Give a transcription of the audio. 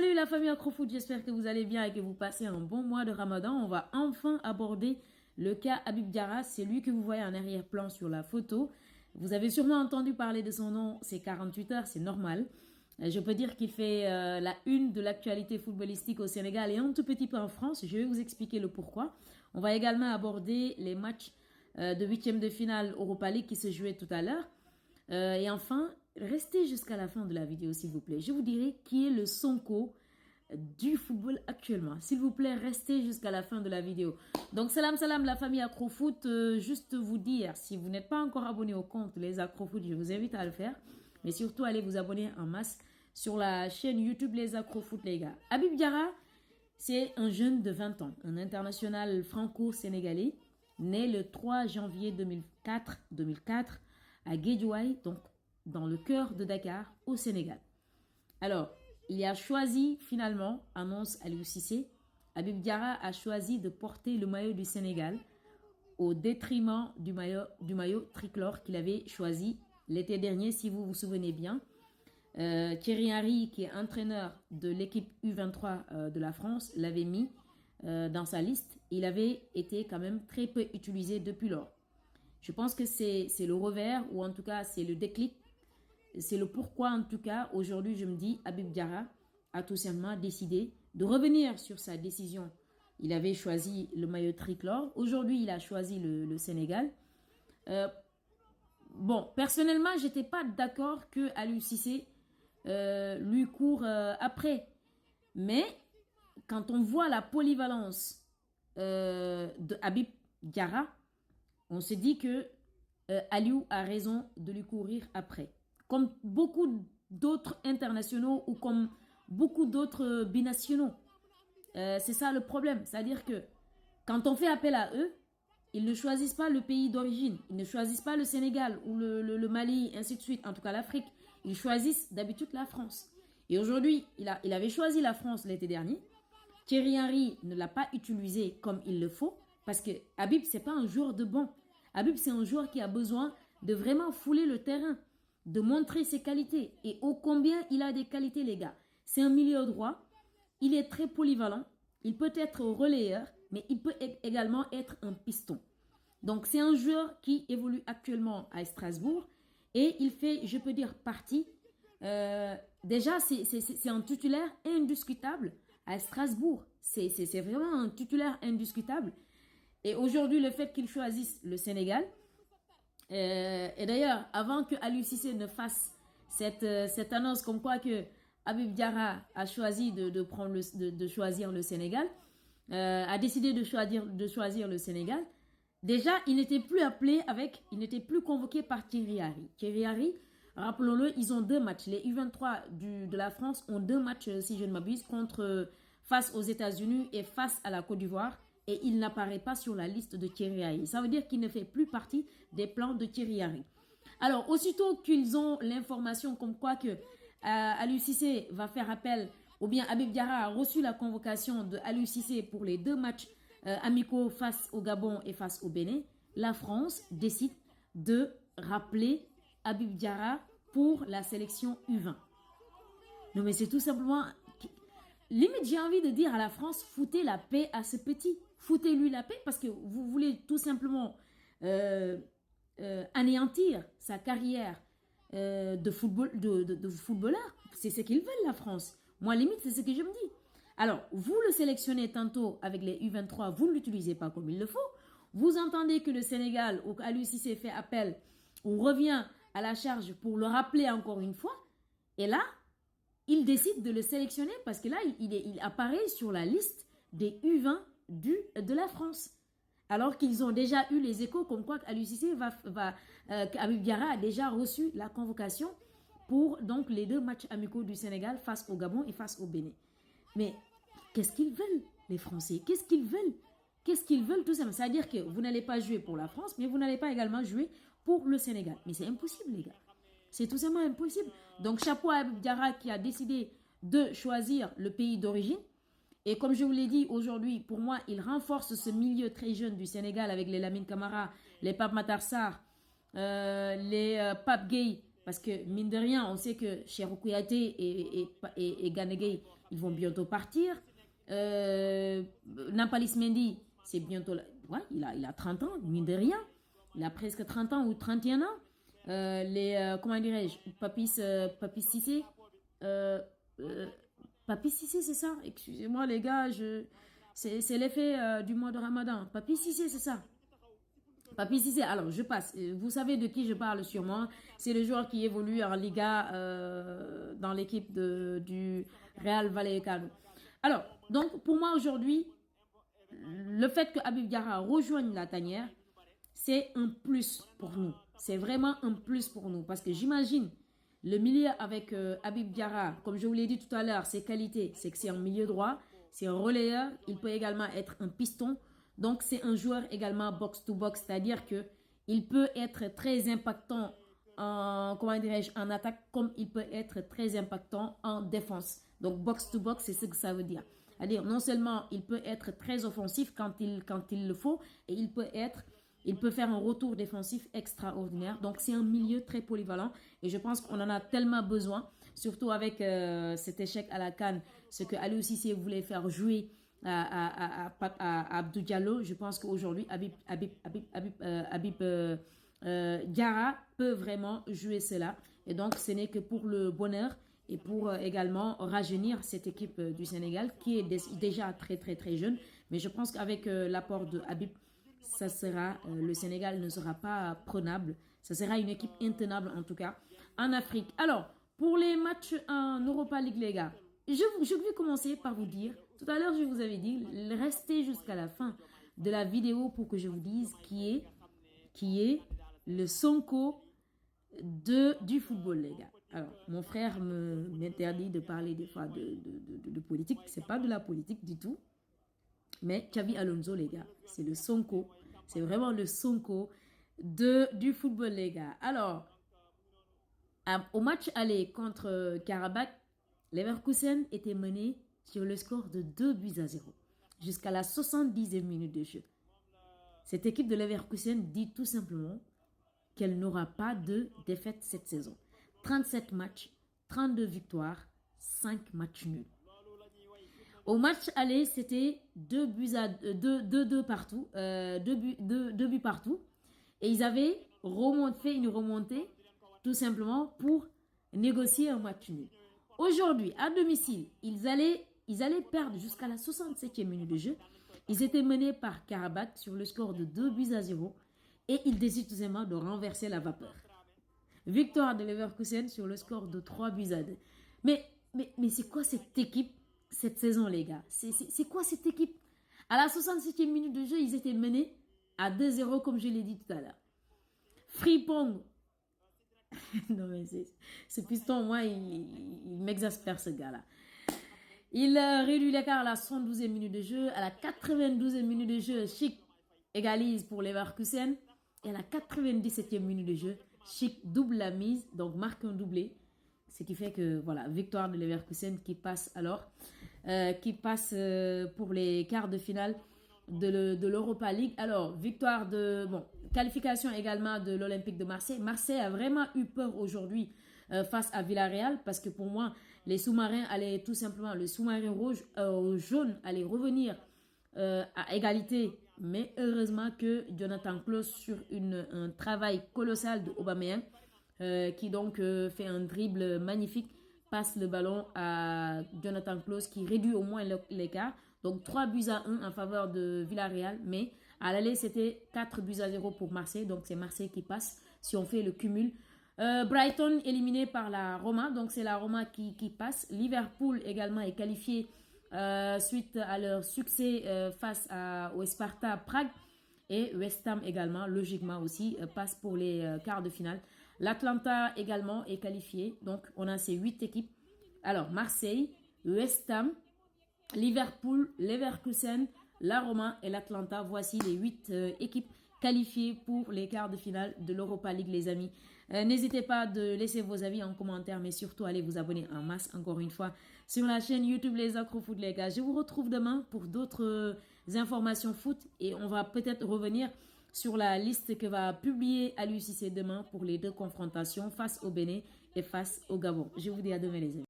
Salut la famille Acrofoot, j'espère que vous allez bien et que vous passez un bon mois de Ramadan. On va enfin aborder le cas Habib Diarra, c'est lui que vous voyez en arrière-plan sur la photo. Vous avez sûrement entendu parler de son nom ces 48 heures, c'est normal. Je peux dire qu'il fait la une de l'actualité footballistique au Sénégal et un tout petit peu en France. Je vais vous expliquer le pourquoi. On va également aborder les matchs de huitième de finale Europa League qui se jouaient tout à l'heure. Et enfin, restez jusqu'à la fin de la vidéo, s'il vous plaît. Je vous dirai qui est le Sonko du football actuellement. S'il vous plaît, restez jusqu'à la fin de la vidéo. Donc, salam salam la famille Acrofoot. Juste vous dire, si vous n'êtes pas encore abonné au compte Les Acrofoot, je vous invite à le faire. Mais surtout, allez vous abonner en masse sur la chaîne YouTube Les Acrofoot, les gars. Habib Diarra, c'est un jeune de 20 ans, un international franco-sénégalais, né le 3 janvier 2004 à Guédiawaye, donc dans le cœur de Dakar, au Sénégal. Alors, il a choisi finalement, annonce Aliou Cissé, Habib Diarra a choisi de porter le maillot du Sénégal au détriment du maillot tricolore qu'il avait choisi l'été dernier, si vous vous souvenez bien. Thierry Henry, qui est entraîneur de l'équipe U23 de la France, l'avait mis dans sa liste. Il avait été quand même très peu utilisé depuis lors. Je pense que c'est le revers, ou en tout cas c'est le déclic. C'est le pourquoi en tout cas, aujourd'hui je me dis, Habib Diarra a tout simplement décidé de revenir sur sa décision. Il avait choisi le maillot tricolore. Aujourd'hui il a choisi le Sénégal. Bon, personnellement, j'étais pas d'accord que Aliou Cissé lui court après. Mais quand on voit la polyvalence de Habib Diarra, on se dit que Aliou a raison de lui courir après. Comme beaucoup d'autres internationaux ou comme beaucoup d'autres binationaux. C'est ça le problème. C'est-à-dire que quand on fait appel à eux, ils ne choisissent pas le pays d'origine. Ils ne choisissent pas le Sénégal ou le Mali, ainsi de suite. En tout cas, l'Afrique. Ils choisissent d'habitude la France. Et aujourd'hui, il avait choisi la France l'été dernier. Thierry Henry ne l'a pas utilisé comme il le faut. Parce que Habib, ce n'est pas un joueur de banc. Habib, c'est un joueur qui a besoin de vraiment fouler le terrain, de montrer ses qualités. Et ô combien il a des qualités, les gars. C'est un milieu droit. Il est très polyvalent. Il peut être relayeur, mais il peut également être un piston. Donc, c'est un joueur qui évolue actuellement à Strasbourg. Et il fait, je peux dire, partie. Déjà, c'est un titulaire indiscutable à Strasbourg. C'est vraiment un titulaire indiscutable. Et aujourd'hui, le fait qu'il choisisse le Sénégal, et d'ailleurs, avant que Aliou Cissé ne fasse cette annonce comme quoi que Habib Diarra a choisi de choisir le Sénégal, a décidé de choisir le Sénégal, déjà, il n'était plus il n'était plus convoqué par Thierry Henry. Thierry Henry, rappelons-le, ils ont 2 matchs. Les U23 de la France ont 2 matchs, si je ne m'abuse, face aux États-Unis et face à la Côte d'Ivoire. Et il n'apparaît pas sur la liste de Thierry Henry. Ça veut dire qu'il ne fait plus partie des plans de Thierry Henry. Alors, aussitôt qu'ils ont l'information comme quoi que Aliou Cissé va faire appel, ou bien Habib Diarra a reçu la convocation de Aliou Cissé pour les 2 matchs amicaux face au Gabon et face au Bénin, la France décide de rappeler Habib Diarra pour la sélection U20. Non mais c'est tout simplement... Limite, j'ai envie de dire à la France, foutez la paix à ce petit. Foutez-lui la paix parce que vous voulez tout simplement anéantir sa carrière de footballeur. C'est ce qu'ils veulent, la France. Moi, limite, c'est ce que je me dis. Alors, vous le sélectionnez tantôt avec les U23, vous ne l'utilisez pas comme il le faut. Vous entendez que le Sénégal, ou Aliou Cissé fait appel, on revient à la charge pour le rappeler encore une fois. Et là, il décide de le sélectionner parce que là, il apparaît sur la liste des U20 de la France. Alors qu'ils ont déjà eu les échos comme quoi Aliou Cissé Habib Diarra a déjà reçu la convocation pour donc les 2 matchs amicaux du Sénégal face au Gabon et face au Bénin. Mais qu'est-ce qu'ils veulent, les Français? Qu'est-ce qu'ils veulent? Qu'est-ce qu'ils veulent tout simplement? C'est-à-dire que vous n'allez pas jouer pour la France, mais vous n'allez pas également jouer pour le Sénégal. Mais c'est impossible, les gars. C'est tout simplement impossible. Donc, chapeau à Habib Diarra qui a décidé de choisir le pays d'origine. Et comme je vous l'ai dit aujourd'hui, pour moi, il renforce ce milieu très jeune du Sénégal avec les Lamine Camara, les Pape Matar Sarr, les Pape Gueye. Parce que, mine de rien, on sait que Cheikhou Kouyaté et Gana Gueye, ils vont bientôt partir. Nampalys Mendy, c'est bientôt... Ouais, il a 30 ans, mine de rien. Il a presque 30 ans ou 31 ans. Comment dirais-je, Papis Cissé. Papis Cissé, c'est ça. Excusez-moi les gars, c'est l'effet du mois de Ramadan. Papis Cissé, c'est ça. Papis Cissé, alors je passe. Vous savez de qui je parle sûrement. C'est le joueur qui évolue en Liga dans l'équipe du Real Vallecano. Alors, donc pour moi aujourd'hui, le fait que Habib Diarra rejoigne la tanière, c'est un plus pour nous. C'est vraiment un plus pour nous. Parce que j'imagine le milieu avec Habib Diarra, comme je vous l'ai dit tout à l'heure, ses qualités, c'est que c'est un milieu droit, c'est un relayeur, il peut également être un piston. Donc c'est un joueur également box-to-box, c'est-à-dire qu'il peut être très impactant comment dirais-je, en attaque, comme il peut être très impactant en défense. Donc box-to-box, c'est ce que ça veut dire. C'est-à-dire non seulement il peut être très offensif quand il le faut, et il peut faire un retour défensif extraordinaire. Donc, c'est un milieu très polyvalent. Et je pense qu'on en a tellement besoin, surtout avec cet échec à la CAN, ce que Aliou Cissé voulait faire jouer à Abdou Diallo. Je pense qu'aujourd'hui, Habib Diarra peut vraiment jouer cela. Et donc, ce n'est que pour le bonheur et pour également rajeunir cette équipe du Sénégal qui est déjà très, très, très jeune. Mais je pense qu'avec l'apport de Habib, le Sénégal ne sera pas prenable. Ça sera une équipe intenable en tout cas en Afrique. Alors, pour les matchs en Europa League, les gars, je vais commencer par vous dire, tout à l'heure je vous avais dit, restez jusqu'à la fin de la vidéo pour que je vous dise qui est le Sonko du football, les gars. Alors, mon frère m'interdit de parler des fois de politique. C'est pas de la politique du tout. Mais Xabi Alonso, les gars, c'est le Sonko. C'est vraiment le Sonko du football, les gars. Alors, au match aller contre Karabakh, Leverkusen était mené sur le score de 2-0 jusqu'à la 70e minute de jeu. Cette équipe de Leverkusen dit tout simplement qu'elle n'aura pas de défaite cette saison. 37 matchs, 32 victoires, 5 matchs nuls. Au match aller, c'était 2 buts partout. 2 buts partout. Et ils avaient fait une remontée tout simplement pour négocier un match nul. Aujourd'hui, à domicile, ils allaient perdre jusqu'à la 67e minute de jeu. Ils étaient menés par Karabakh sur le score de 2-0 et ils décident tout simplement de renverser la vapeur. Victoire de Leverkusen sur le score de 3-2. Mais c'est quoi cette équipe cette saison, les gars? C'est quoi cette équipe? À la 67e minute de jeu, ils étaient menés à 2-0 comme je l'ai dit tout à l'heure. Frimpong. Non mais ce piston, moi, il m'exaspère ce gars-là. Il réduit l'écart à la 72e minute de jeu. À la 92e minute de jeu, Schick égalise pour Leverkusen. Et à la 97e minute de jeu, Schick double la mise, donc marque un doublé. Ce qui fait que, voilà, victoire de Leverkusen qui passe alors, pour les quarts de finale de l'Europa League. Alors, qualification également de l'Olympique de Marseille. Marseille a vraiment eu peur aujourd'hui face à Villarreal parce que pour moi, les sous-marins allaient tout simplement, le sous-marin jaune allait revenir à égalité. Mais heureusement que Jonathan Klaus, sur un travail colossal de Aubameyang, qui donc fait un dribble magnifique, passe le ballon à Jonathan Klaus qui réduit au moins l'écart. Donc 3-1 en faveur de Villarreal, mais à l'aller c'était 4-0 pour Marseille, donc c'est Marseille qui passe si on fait le cumul. Brighton éliminé par la Roma, donc c'est la Roma qui passe. Liverpool également est qualifié suite à leur succès face au Sparta Prague, et West Ham également logiquement aussi passe pour les quarts de finale. L'Atlanta également est qualifié, donc on a ces 8 équipes. Alors Marseille, West Ham, Liverpool, Leverkusen, la Roma et l'Atlanta. Voici les 8 équipes qualifiées pour les quarts de finale de l'Europa League, les amis. N'hésitez pas de laisser vos avis en commentaire, mais surtout allez vous abonner en masse, encore une fois, sur la chaîne YouTube Les Accros Foot, les gars. Je vous retrouve demain pour d'autres informations foot et on va peut-être revenir sur la liste que va publier Aliou Cissé demain pour les 2 confrontations face au Bénin et face au Gabon. Je vous dis à demain, les amis.